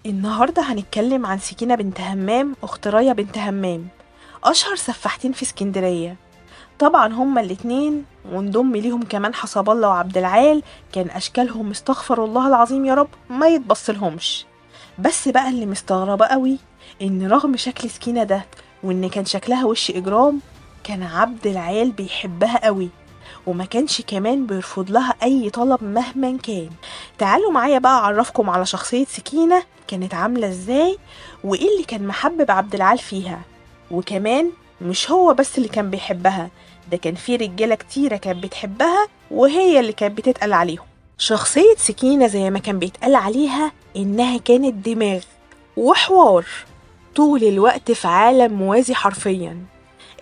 النهاردة هنتكلم عن سكينة بنت همام أخت ريا بنت همام، أشهر سفاحتين في اسكندرية. طبعا هما الاتنين وانضم ليهم كمان حسب الله وعبد العال، كان أشكالهم استغفر الله العظيم يا رب ما يتبصلهمش. بس بقى اللي مستغربة قوي إن رغم شكل سكينة ده وإن كان شكلها وش إجرام، كان عبد العال بيحبها قوي وما كانش كمان بيرفض لها أي طلب مهما كان. تعالوا معايا بقى أعرفكم على شخصية سكينة كانت عاملة إزاي وإيه اللي كان محبب عبد العال فيها. وكمان مش هو بس اللي كان بيحبها، ده كان في رجالة كتيرة كانت بتحبها وهي اللي كانت بتتقل عليهم. شخصية سكينة زي ما كان بيتقال عليها إنها كانت دماغ وحوار طول الوقت في عالم موازي حرفيا.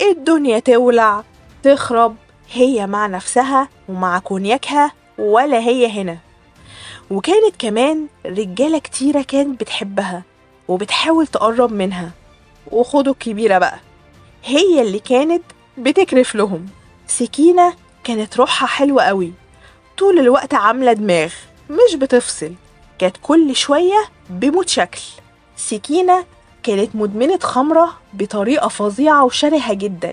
الدنيا تولع تخرب هي مع نفسها ومع كونياكها ولا هي هنا. وكانت كمان رجالة كتيرة كانت بتحبها وبتحاول تقرب منها، وخدوا الكبيرة بقى هي اللي كانت بتكرف لهم. سكينة كانت روحها حلوة قوي، طول الوقت عاملة دماغ مش بتفصل، كانت كل شوية بموت شكل. سكينة كانت مدمنة خمرة بطريقة فظيعة وشرهة جدا،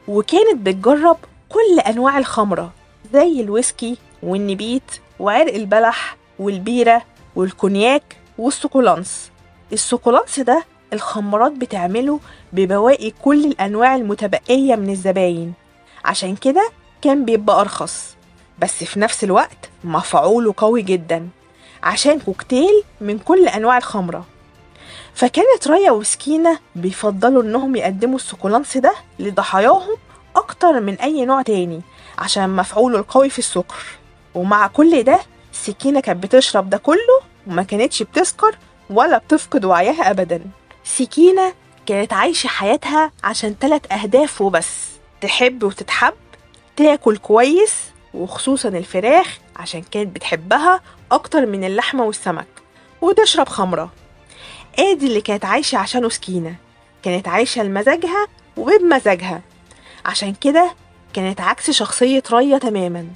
وكانت بتجرب كل أنواع الخمرة زي الويسكي والنبيت وعرق البلح والبيرة والكونياك والسوكولانس. السوكولانس ده الخمرات بتعمله ببواقي كل الأنواع المتبقية من الزباين، عشان كده كان بيبقى أرخص، بس في نفس الوقت مفعوله قوي جدا عشان كوكتيل من كل أنواع الخمرة. فكانت ريا وسكينة بيفضلوا إنهم يقدموا السوكولانس ده لضحاياهم أكتر من أي نوع تاني عشان مفعوله القوي في السكر. ومع كل ده سكينة كانت بتشرب ده كله وما كانتش بتسكر ولا بتفقد وعيها أبدا. سكينة كانت عايشة حياتها عشان 3 أهداف وبس: تحب وتتحب، تاكل كويس وخصوصا الفراخ عشان كانت بتحبها أكتر من اللحمة والسمك، وتشرب خمرة. ادي اللي كانت عايشة عشانه سكينة، كانت عايشة لمزاجها وبمزاجها. عشان كده كانت عكس شخصية ريا تماما.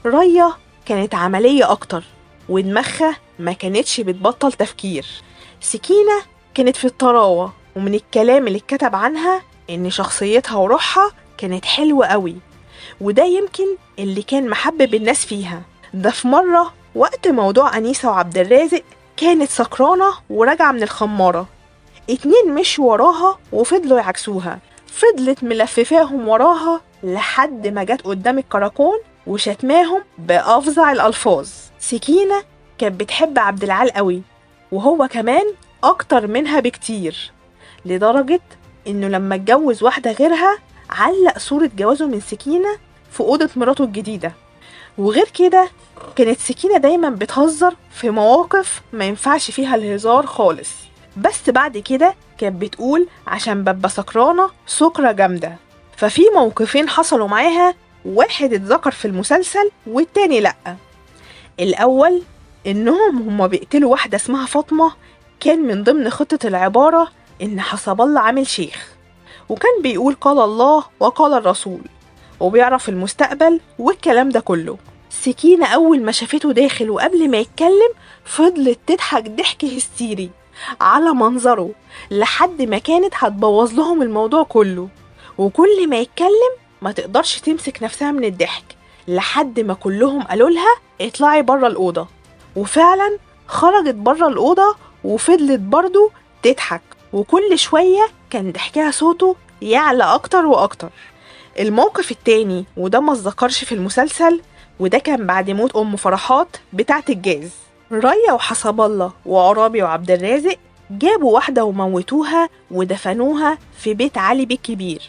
ريا كانت عملية أكتر ودماغها ما كانتش بتبطل تفكير. سكينة كانت في الطراوة، ومن الكلام اللي اتكتب عنها إن شخصيتها وروحها كانت حلوة قوي، وده يمكن اللي كان محبب الناس فيها. ده في مرة وقت موضوع أنيسة وعبد الرازق كانت سكرانة وراجعة من الخمارة، 2 مشوا وراها وفضلوا يعكسوها، فضلت ملففاهم وراها لحد ما جت قدام الكراكون وشتماهم بأفظع الألفاظ. سكينة كانت بتحب عبد العال قوي وهو كمان أكتر منها بكتير، لدرجة إنه لما اتجوز واحدة غيرها علق صورة جوازه من سكينة في أوضة مراته الجديدة. وغير كده كانت سكينة دايما بتهزر في مواقف ما ينفعش فيها الهزار خالص، بس بعد كده كانت بتقول عشان ببقى سكرانة سكرة جامدة. ففي موقفين حصلوا معاها، واحد اتذكر في المسلسل والتاني لأ. الأول إنهم هما بيقتلوا واحدة اسمها فاطمة، كان من ضمن خطة العبارة إن حسب الله عامل شيخ وكان بيقول قال الله وقال الرسول وبيعرف المستقبل والكلام ده كله. سكينة أول ما شافته داخل وقبل ما يتكلم فضلت تضحك ضحك هستيري على منظره لحد ما كانت هتبوظ لهم الموضوع كله، وكل ما يتكلم ما تقدرش تمسك نفسها من الضحك لحد ما كلهم قالوا لها اطلعي برا الأوضة. وفعلا خرجت برا الأوضة وفضلت برضو تضحك، وكل شوية كان ضحكها صوته يعلى أكتر وأكتر. الموقف التاني وده ما اتذكرش في المسلسل، وده كان بعد موت أم فرحات بتاعة الجاز. ريا وحسب الله وعرابي وعبد الرازق جابوا واحدة وموتوها ودفنوها في بيت علي بيه الكبير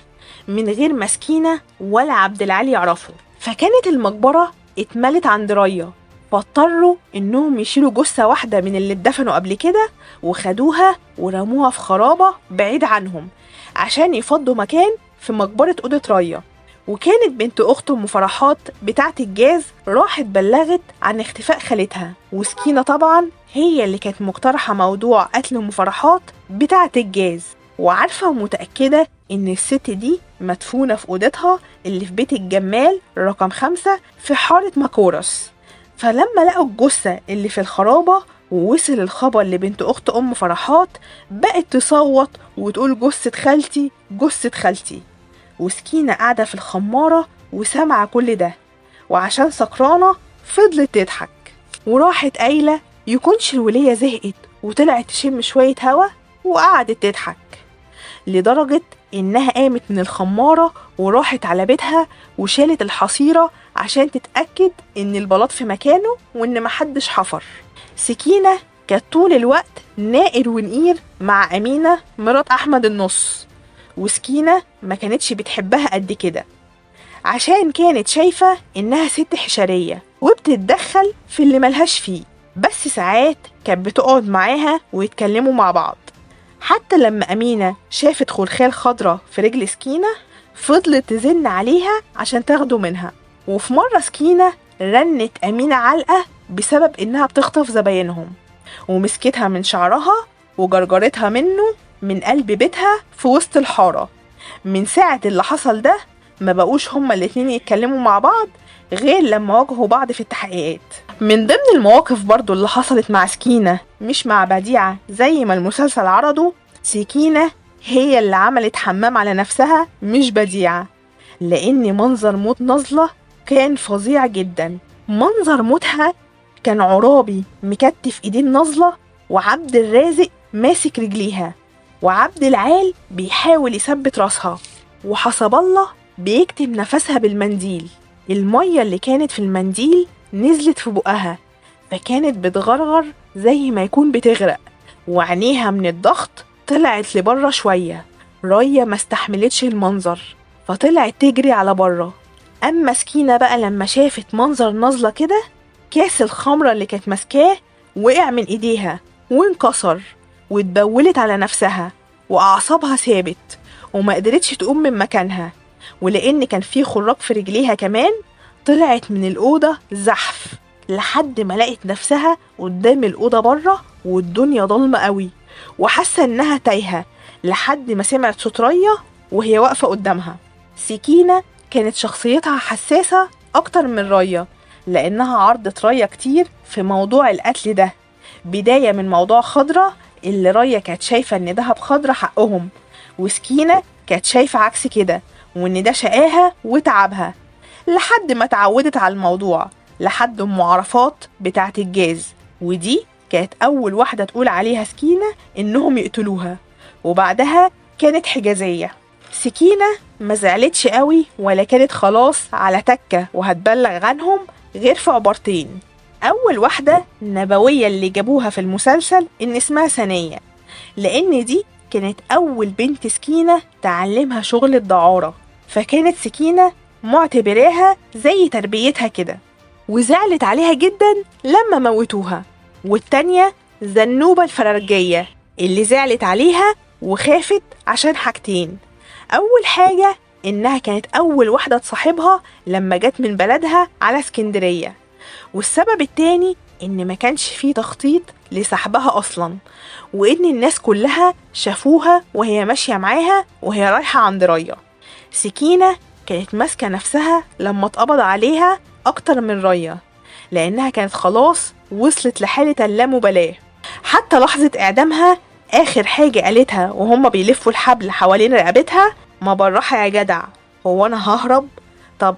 من غير ما سكينة ولا عبد العال يعرفوا. فكانت المقبرة اتملت عند ريا، فاضطروا انهم يشيلوا جثة واحدة من اللي اتدفنوا قبل كده وخدوها ورموها في خرابة بعيد عنهم عشان يفضوا مكان في مقبرة أوضة ريا. وكانت بنت أخت أم فرحات بتاعة الجاز راحت بلغت عن اختفاء خالتها، وسكينة طبعا هي اللي كانت مقترحة موضوع قتل أم فرحات بتاعة الجاز، وعارفة ومتأكدة إن الست دي مدفونة في أوضتها اللي في بيت الجمال رقم 5 في حارة ماكورس. فلما لقوا الجثة اللي في الخرابة ووصل الخبر لبنت أخت أم فرحات، بقت تصوت وتقول جثة خالتي جثة خالتي. وسكينة قاعدة في الخمارة وسامعة كل ده، وعشان سكرانة فضلت تضحك، وراحت قايلة يكونش الولية زهقت وطلعت تشم شوية هوا وقعدت تضحك، لدرجة إنها قامت من الخمارة وراحت على بيتها وشالت الحصيرة عشان تتأكد إن البلاط في مكانه وإن محدش حفر. سكينة كانت طول الوقت نائر ونقير مع أمينة مرات أحمد النص، وسكينة ما كانتش بتحبها قد كده عشان كانت شايفة إنها ست حشرية وبتتدخل في اللي ملهاش فيه، بس ساعات كانت بتقعد معاها ويتكلموا مع بعض. حتى لما أمينة شافت خلخال خضرة في رجل سكينة فضلت تزن عليها عشان تاخده منها. وفي مرة سكينة رنت أمينة علقة بسبب إنها بتخطف زباينهم، ومسكتها من شعرها وجرجرتها منه من قلب بيتها في وسط الحارة. من ساعة اللي حصل ده ما بقوش هما الاتنين يتكلموا مع بعض غير لما واجهوا بعض في التحقيقات. من ضمن المواقف برضو اللي حصلت مع سكينة مش مع بديعة زي ما المسلسل عرضه، سكينة هي اللي عملت حمام على نفسها مش بديعة، لأن منظر موت نظلة كان فظيع جدا. منظر موتها كان عرابي مكتف ايدين نظلة، وعبد الرازق ماسك رجليها، وعبد العال بيحاول يثبت راسها، وحسب الله بيكتم نفسها بالمنديل. المية اللي كانت في المنديل نزلت في بقها، فكانت بتغرغر زي ما يكون بتغرق، وعينيها من الضغط طلعت لبره شوية. ريا ما استحملتش المنظر فطلعت تجري على بره. أما سكينة بقى لما شافت منظر نظلة كده، كاس الخمرة اللي كانت ماسكاه وقع من ايديها وانكسر، واتبولت على نفسها وأعصابها ثابت وما قدرتش تقوم من مكانها، ولأن كان في خراج في رجليها كمان طلعت من الأوضة زحف لحد ما لقت نفسها قدام الأوضة بره والدنيا ضلمة قوي، وحاسة إنها تايهة لحد ما سمعت صوت ريا وهي واقفة قدامها. سكينة كانت شخصيتها حساسة أكتر من ريا، لأنها عرضت ريا كتير في موضوع القتل ده، بداية من موضوع خضرة اللي ريا كانت شايفة إن دهب خضرة حقهم، وسكينة كانت شايفة عكس كده وإن ده شقاها وتعبها، لحد ما اتعودت على الموضوع لحد أم عرفات بتاعة الجاز، ودي كانت أول واحدة تقول عليها سكينة إنهم يقتلوها، وبعدها كانت حجازية. سكينة ما زعلتش قوي ولا كانت خلاص على تكة وهتبلغ عنهم غير في عبارتين. أول واحدة النبوية اللي جابوها في المسلسل إن اسمها ثانية، لأن دي كانت أول بنت سكينة تعلمها شغل الدعارة، فكانت سكينة معتبراها زي تربيتها كده، وزعلت عليها جدا لما موتوها. والتانية زنوبة الفرارجية اللي زعلت عليها وخافت عشان حاجتين. أول حاجة إنها كانت أول واحدة تصاحبها لما جت من بلدها على اسكندرية، والسبب التاني إن ما كانش فيه تخطيط لسحبها أصلا، وإن الناس كلها شافوها وهي ماشية معاها وهي رايحة عند ريا. سكينة كانت ماسكة نفسها لما اتقبض عليها أكتر من ريا، لأنها كانت خلاص وصلت لحالة اللامبالاة. حتى لحظة إعدامها آخر حاجة قالتها وهم بيلفوا الحبل حوالين رقبتها: ما بالراحة يا جدع، هو أنا ههرب؟ طب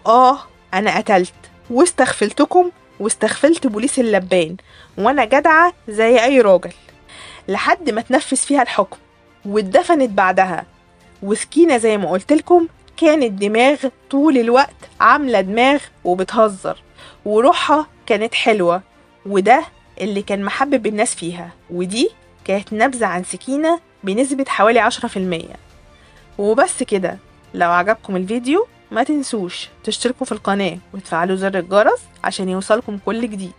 أنا قتلت واستغفلتكم واستغفلت بوليس اللبان، وأنا جدعة زي أي راجل، لحد ما تنفذ فيها الحكم واتدفنت بعدها. وسكينة زي ما قلتلكم كانت دماغ طول الوقت، عاملة دماغ وبتهزر، وروحها كانت حلوة، وده اللي كان محبب الناس فيها. ودي كانت نبذة عن سكينة بنسبة حوالي 10%. وبس كده. لو عجبكم الفيديو ما تنسوش تشتركوا في القناة وتفعلوا زر الجرس عشان يوصلكم كل جديد.